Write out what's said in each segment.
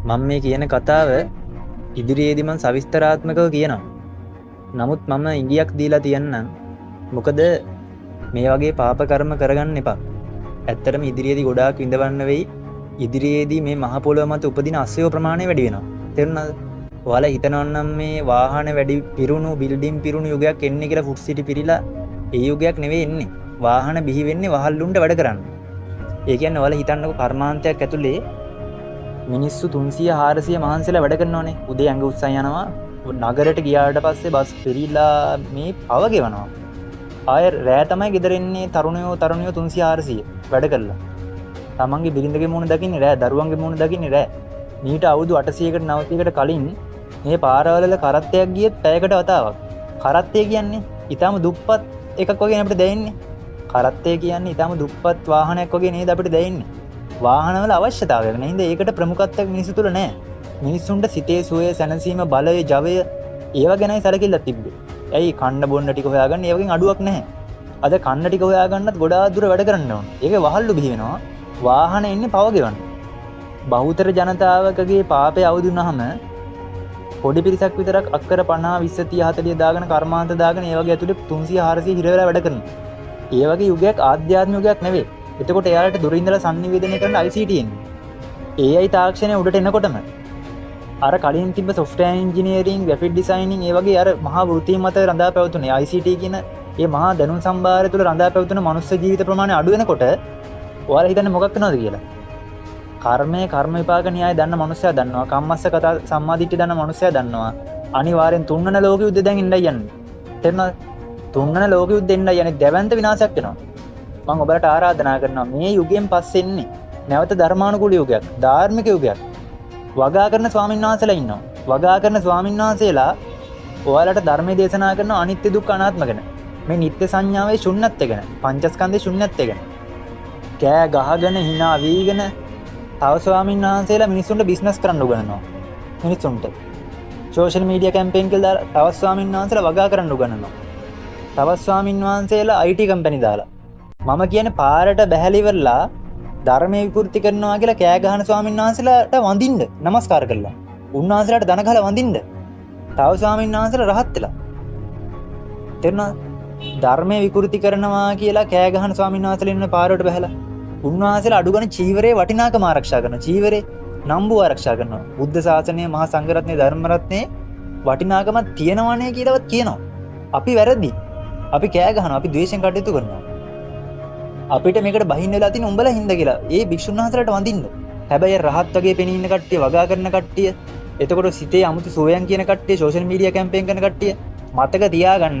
මම මේ කියන කතාව ඉදිරියේදී මම සවිස්තරාත්මකව කියනවා. නමුත් මම ඉඟියක් දීලා තියන්නම්. මොකද මේ වගේ පාප කර්ම කරගන්න එපා. ඇත්තටම ඉදිරියේදී ගොඩාක් විඳවන්න වෙයි. ඉදිරියේදී මේ මහ පොළොව මත උපදින අස්සයෝ ප්‍රමාණය වැඩි වෙනවා. තේරුණාද? ඔයාලා හිතනවා නම් මේ වාහන වැඩි පිරුණු බිල්ඩින් පිරුණු යුගයක් එන්නේ කියලා ෆුඩ් සිටි පිරීලා ඒ යුගයක් නෙවෙයි එන්නේ. වාහන බිහි වෙන්නේ වහල්ලුන්ට වැඩ කරන්න. ඒ කියන්නේ ඔයාලා හිතන්නකො කර්මාන්තයක් ඇතුලේ මිනිස්සු 300 400 මහන්සිලා වැඩ කරනවානේ. උදේ ඇඟ උස්සන් යනවා. නගරයට ගියාට පස්සේ බස් පිරීලා මේ පව ගෙවනවා. ආය රෑ තමයි ගෙදර එන්නේ තරුණයෝ 300 400 වැඩ කරලා. තමන්ගේ බිරිඳගේ මුණ දකින්නේ රෑ, දරුවන්ගේ මුණ දකින්නේ රෑ. මීට අවුරුදු 800කට 900කට කලින් මේ පාරවල කරත්තයක් ගියත් පැයකට වතාවක්. කරත්තය කියන්නේ ඊටාම දුප්පත් එකක් වගේ අපිට දැනෙන්නේ. කරත්තය කියන්නේ ඊටාම දුප්පත් වාහනයක් වගේ නේද අපිට දැනෙන්නේ. වාහනවල අවශ්‍යතාවයක් නේද? ඒකට ප්‍රමුඛත්වයක් මිනිස්සු තුල නැහැ. මිනිස්සුන්ට සිතේ සුවය, සැනසීම, බලය, ජවය ඒවා ගැනයි සැලකිල්ලක් තිබ්බේ. ඇයි කන්න බොන්න ටික හොයාගන්න ඒ වගේ අඩුවක් නැහැ. අද කන්න ටික හොයාගන්නත් ගොඩාක් දුර වැඩ කරන්න ඕන. ඒකේ වහල්ලු බිහි වෙනවා. වාහන එන්නේ පව ගෙවන්න. බහුතර ජනතාවකගේ පාපේ අවදි වුණාම පොඩි පිරිසක් විතරක් අක්කර 50 20 30 40 දාගෙන කර්මාන්ත දාගෙන ඒ වගේ ඇතුලේ 300 400 හිර වෙලා වැඩ කරනවා. ඒ වගේ යුගයක් ආධ්‍යාත්මික යුගයක් නෙවෙයි. එතකොට එයාලට දුරින් ඉඳලා sannivedanaya කරන ICT එන්නේ. AI තාක්ෂණය උඩට එනකොටම අර කලින් තිබ්බ software engineering, graphic designing ඒ වගේ අර මහා වෘත්තීන් මත රඳා පැවතුනේ ICT කියන මේ මහා දැනුම් සම්භාරය තුළ රඳා පැවතුන මනුස්ස ජීවිත ප්‍රමාණය අඩු වෙනකොට ඔයාලා හිතන්නේ මොකක් වෙනවද කියලා? කර්මය කර්ම විපාක න්‍යාය දන්න මනුස්සයා දන්නවා. කම්මස්ස කතා සම්මාදිට්ඨිය දන්න මනුස්සයා දන්නවා. අනිවාර්යෙන් තුන්වන ලෝක යුද්ධ දැන් ඉන්නයි යන්නේ. තේරුණාද? තුන්වන ලෝක යුද්ධ එන්නයි යන්නේ. දැවැන්ත විනාශයක් වෙනවා. මම ඔබට ආරාධනා කරනවා මේ යුගයෙන් පස්සේ එන්නේ නැවත ධර්මානුකූල යුගයක්, ධාර්මික යුගයක්. වගා කරන ස්වාමීන් වහන්සේලා ඉන්නවා. වගා කරන ස්වාමීන් වහන්සේලා ඔයාලට ධර්මයේ දේශනා කරන අනිත්‍ය දුක්ඛ අනාත්ම ගැන. මේ නිත්‍ය සංඥාවේ ශුන්‍යත්වය ගැන, පංචස්කන්ධේ ශුන්‍යත්වය ගැන. කෑ ගහගෙන hina වීගෙන තව ස්වාමීන් වහන්සේලා මිනිස්සුන්ට බිස්නස් කරන්න උගන්වනවා. මිනිස්සුන්ට සෝෂල් මීඩියා කැම්පේන් කියලා තව ස්වාමීන් වහන්සේලා වගා කරන්න උගන්වනවා. තව ස්වාමීන් වහන්සේලා IT කම්පැනි දාලා. මම කියන්නේ පාරට බැහැලි ඉවරලා ධර්මයේ විකෘති කරනවා කියලා කෑ ගහන ස්වාමීන් වහන්සේලාට වඳින්න නමස්කාර කළා. උන්වහන්සේලාට දන ගහලා වඳින්න. තව ස්වාමීන් වහන්සේලා රහත් වෙලා. තේරුණා? ධර්මයේ විකෘති කරනවා කියලා කෑ ගහන ස්වාමීන් වහන්සේලා ඉන්න පාරට බැහැලා උන්වහන්සේලා අඩු ගන්න චීවරේ වටිනාකම ආරක්ෂා කරනවා. චීවරේ නම්බු ආරක්ෂා කරනවා. බුද්ධ ශාසනය, මහා සංඝ රත්නයේ, ධර්ම රත්නයේ වටිනාකමක් තියෙනවනේ කියලාවත් කියනවා. අපි වැරදි. අපි කෑ ගහනවා. අපි ද්වේෂයෙන් කටයුතු කරනවා. අපිට මේකට බහින්න වෙලා තියෙන උඹලා හින්දා කියලා. ඒ භික්ෂුන් වහන්සේලාට වඳින්න. හැබැයි රහත් වගේ පෙනී ඉන්න කට්ටිය, වගා කරන කට්ටිය, එතකොට සිතේ අමුතු සෝයන් කියන කට්ටිය, සෝෂල් මීඩියා කැම්පේන් කරන කට්ටිය මතක තියාගන්න.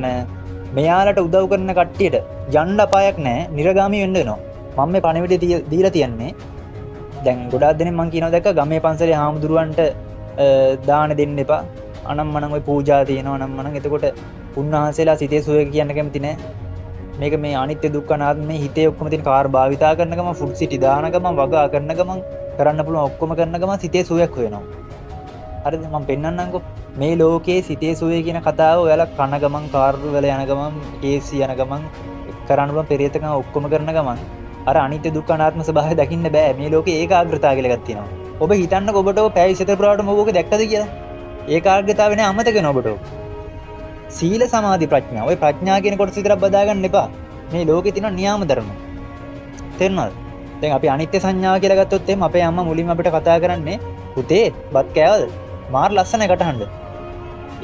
මෙයාලට උදව් කරන කට්ටියට යන්න අපායක් නැහැ. නිර්ගාමී වෙන්න වෙනවා. මම මේ පණිවිඩය දීලා තියන්නේ. දැන් ගොඩාක් දෙනෙක් මම කියනවා දැක්ක ගමේ පන්සලේ හාමුදුරුවන්ට දාන දෙන්න එපා. අනම්මනම් ওই පූජා තියෙනවා අනම්මනම්. එතකොට උන්වහන්සේලා සිතේ සෝය කියන්න කැමති නැහැ. මේක මේ අනිත්‍ය දුක්ඛ අනාත්ම මේ හිතේ ඔක්කොම තියෙන කාර් භාවිතා කරන ගමන් ෆුඩ් සිටි දාන ගමන් වගා කරන ගමන් කරන්න පුළුවන් ඔක්කොම කරන ගමන් සිතේ සුවයක් හොයනවා. හරිද? මම පෙන්නන්නම්කෝ මේ ලෝකයේ සිතේ සුවය කියන කතාව ඔයාලා කන ගමන් කාර් වල යන ගමන් KFC යන ගමන් කරන්න පුළුවන් පෙරියතකම් ඔක්කොම කරන ගමන් අර අනිත්‍ය දුක්ඛ අනාත්ම ස්වභාවය දකින්න බෑ. මේ ලෝකේ ඒකාග්‍රතාව කියලා එකක් තියෙනවා. ඔබ හිතන්නකෝ ඔබට පැය 24 ප්‍රාවටම ඔබ ඕක දැක්කද කියලා? ඒකාග්‍රතාවේ නෑ අමතක වෙනවා ඔබට. සීල සමාධි ප්‍රඥා. ඔය ප්‍රඥා කියන කොටස විතරක් බදා ගන්න එපා. මේ ලෝකේ තියෙන නියාම ධර්ම. තේරුණාද? දැන් අපි අනිත්‍ය සංඥාව කියලා ගත්තොත් එහෙනම් අපේ අම්මා මුලින්ම අපිට කතා කරන්නේ පුතේ බත් කෑවද? මාර ලස්සනයි කටහඬ.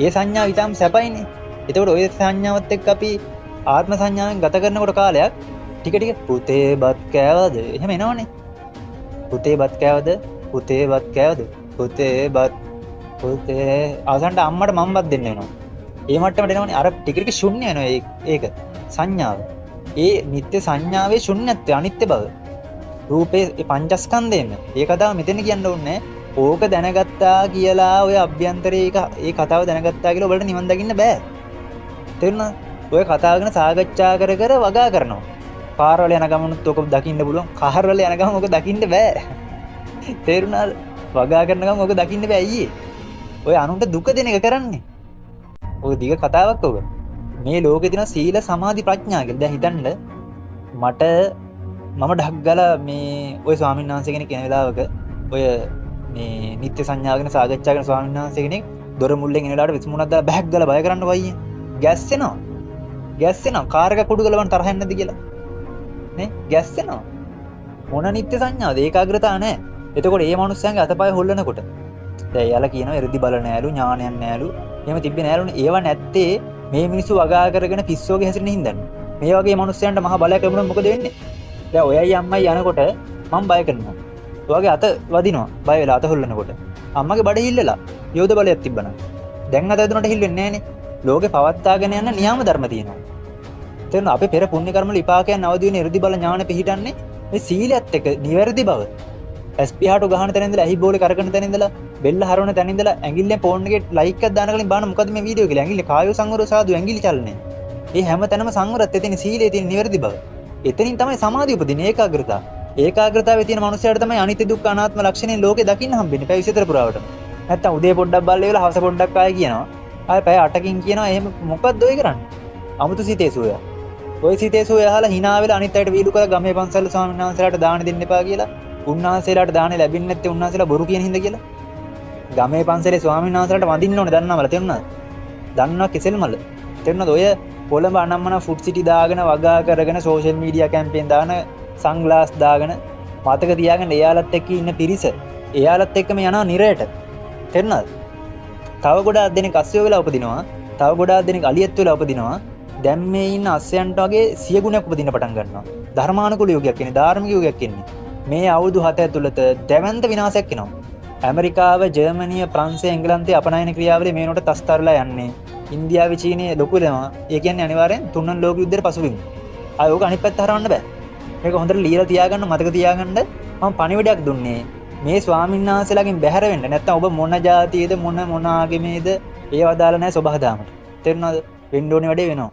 ඒ සංඥාව ඊටම සැපයිනේ. එතකොට ওই සංඥාවත් එක්ක අපි ආත්ම සංඥාවෙන් ගත කරනකොට කාලයක් ටික ටික පුතේ බත් කෑවද? එහෙම එනවනේ. පුතේ බත් කෑවද? පුතේ බත් කෑවද? පුතේ බත් පුතේ ආසන්න අම්මට මම බත් දෙන්න වෙනවා. ඒ මට්ටමට එනවනේ. අර ටික ටික ශුන්‍ය වෙනවා ඒක සංඥාව. ඒ නිත්‍ය සංඥාවේ ශුන්‍යත්වය, අනිත්‍ය බව. රූපේ පංචස්කන්ධයෙන්ම. ඒ කතාව මෙතන කියන්න ඕනේ. ඕක දැනගත්තා කියලා ඔය අභ්‍යන්තරේ ඒ කතාව දැනගත්තා කියලා ඔයාලට නිවන් දකින්න බෑ. තේරුණාද? ඔය කතාව ගැන සාකච්ඡා කර කර වගා කරනවා. කාර්වල යන ගමනුත් ඔක දකින්න පුළුවන්. කාර්වල යන ගමන් ඔක දකින්න බෑ. තේරුණාද? වගා කරන ගමන් ඔක දකින්න බෑ අයියේ. ඔය අනුන්ට දුක දෙන එක කරන්නේ. ඔය දිග කතාවක් ඔබ. මේ ලෝකේ තියෙන සීල සමාධි ප්‍රඥා කියලා. දැන් හිතන්න මම ඩක් ගාලා මේ ඔය ස්වාමීන් වහන්සේ කෙනෙක් කියන වෙලාවක ඔය මේ නිත්‍ය සංඥාගෙන සාකච්ඡා කරන ස්වාමීන් වහන්සේ කෙනෙක් දොර මුල්ලෙන් එනලාට විසමුණක් දාලා බෑග් ගාලා බය කරන්න වයියේ. ගැස්සෙනවා කාර් එක කුඩු ගලවන්න තරහ නැද්ද කියලා. නේ ගැස්සෙනවා. මොන නිත්‍ය සංඥාද? ඒකාග්‍රතාව නැහැ. එතකොට මේ මනුස්සයන්ගේ අතපය හොල්ලනකොට දැන් එයාලා කියනවා එ르දි බල නෑලු ඥානයන් නෑලු. එහෙම තිබ්බේ නෑලුනේ. ඒව නැත්තේ මේ මිනිස්සු වගා කරගෙන පිස්සෝගේ හැසිරෙන හින්දානේ. මේ වගේ මනුස්සයන්ට මහ බලයක් ලැබුණොත් මොකද වෙන්නේ? දැන් ඔයයි අම්මයි යනකොට මම බය කරනවා. ඔයගේ අත වදිනවා බය වෙලා අත හොල්ලනකොට. අම්මගේ බඩ හිල්ලලා යෝධ බලයක් තිබ්බනම්. දැන් අත වැදුනට හිල්ලෙන්නේ නෑනේ. ලෝකේ පවත්වාගෙන යන නියම ධර්ම තියෙනවා. තේරෙනවද? අපේ පෙර පුණ්‍ය කර්ම විපාකයන් අවදි වෙන 이르දි බල ඥාන පිහිටන්නේ මේ සීලයත් එක්ක නිවැරදි බව. ස්පීහාට ගහන තැන ඉඳලා ඇහි බෝලේ කරකන තැන ඉඳලා බෙල්ල හරවන තැන ඉඳලා ඇඟිල්ලෙන් ෆෝන් එකේ ලයික් එකක් දාන කලින් බලන්න මොකද මේ වීඩියෝ කියලා. ඇඟිල්ලේ කායෝ සංවරය සාදු ඇඟිලි චලනය. මේ හැම තැනම සංවරත් එතන සීලයේ තියෙන නිවැරදි බව. එතනින් තමයි සමාධිය උපදින්නේ ඒකාග්‍රතාව. ඒකාග්‍රතාවයේ තියෙන මනුස්සයාට තමයි අනිත්‍ය දුක්ඛ අනාත්ම ලක්ෂණේ ලෝකේ දකින්න හම්බෙන්නේ. පැය 24 පුරාවට. නැත්තම් උදේ පොඩ්ඩක් බල්ල වෙලා හවස පොඩ්ඩක් ආයෙ කියනවා. ආයෙ පැය 8කින් කියනවා. එහෙම මොකද්ද ඔය කරන්නේ? අමුතු සිතේසුය. ඔය සිතේසුය අහලා hina වෙලා අනිත් අයට වීඩියෝ කරලා ගමේ පන්සල් ස්වාමීන් වහන්සේලාට දාන දෙන්න එපා කියලා. උන්වහන්සේලාට දාන ලැබෙන්නේ නැත්තේ උන්වහන්සේලා බොරු කියන හින්දා කියලා. ගමේ පන්සලේ ස්වාමීන් වහන්සේලාට වඳින්න ඕනේ දන්නවල තේරුණාද? දන්නවා කෙසෙල්මල. තේරුණාද? ඔය කොළඹ අනම්මන ෆුඩ් සිටි දාගෙන වගා කරගෙන සෝෂල් මීඩියා කැම්පේන් දාන සන්ග්ලාස් දාගෙන මතක තියාගන්න එයාලත් එක්ක ඉන්න පිරිස එයාලත් එක්කම යනවා නිරයට. තේරුණාද? තව ගොඩාක් දෙනෙක් අස්සය වෙලා උපදිනවා. තව ගොඩාක් දෙනෙක් අලියත් වෙලා උපදිනවා. දැන් මේ ඉන්න අස්සයන්ට වගේ 100 ගුණයක් උපදින්න පටන් ගන්නවා. ධර්මානුකූල යුගයක් එන්නේ, ධාර්මික යුගයක් එන්නේ. මේ අවුරුදු 7 ඇතුළත දැවැන්ත විනාශයක් එනවා. ඇමරිකාව, ජර්මනිය, ප්‍රංශය, එංගලන්තය අපනයන ක්‍රියාවලිය මේනොට තස්තරලා යන්නේ. ඉන්දියාවේ, චීනයේ ලොකු වෙනවා. ඒ කියන්නේ අනිවාර්යෙන් තුන්වන ලෝක යුද්ධයට පසුබිම. ආය ඕක අනිත් පැත්ත හරවන්න බෑ. මේක හොඳට ලියලා තියාගන්න, මතක තියාගන්න. මම පණිවිඩයක් දුන්නේ. මේ ස්වාමීන් වහන්සේලාගෙන් බැහැර වෙන්න. නැත්නම් ඔබ මොන જાතියේද මොන ආගමේද ඒව අදාළ නැහැ සබහාදාමට. තේරුණාද? වෙන්න ඕනේ වැඩේ වෙනවා.